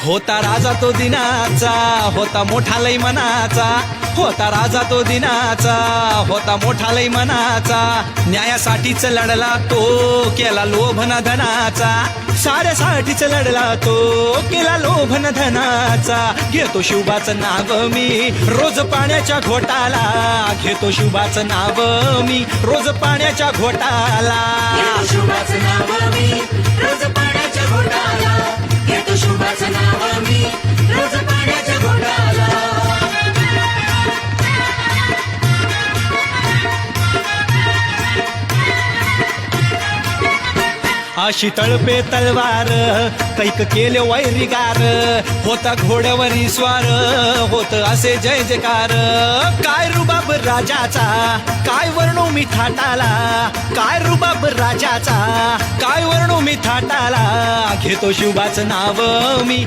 होता राजा तो दिनाचा, होता मोठा लय मनाचा. होता राजा तो दिनाचा, होता मोठा लय मनाचा. न्यायासाठीच लढला तो, केला लोभन धनाचा. साऱ्यासाठीच लढला तो, केला लोभन धनाचा. घेतो शिवबाचं नाव मी रोज पाण्याच्या घोटाला. घेतो शिवबाचं नाव मी रोज पाण्याच्या घोटाला. शुभाचं नाव मी रोज पाण्याच्या घोटाला. घेतो शुभाचं नाव मी रोज पाण्याच्या घोटाला. अशी तळपे तलवार कैक केले वैरिगार. होता घोड्यावरी स्वार, होत असे जय जयकार. काय रुबाब राजाचा, काय वर्णू मी थाटाला. काय रुबाब राजाचा, काय वर्णू मी थाटाला. घेतो शिवबाचं नाव मी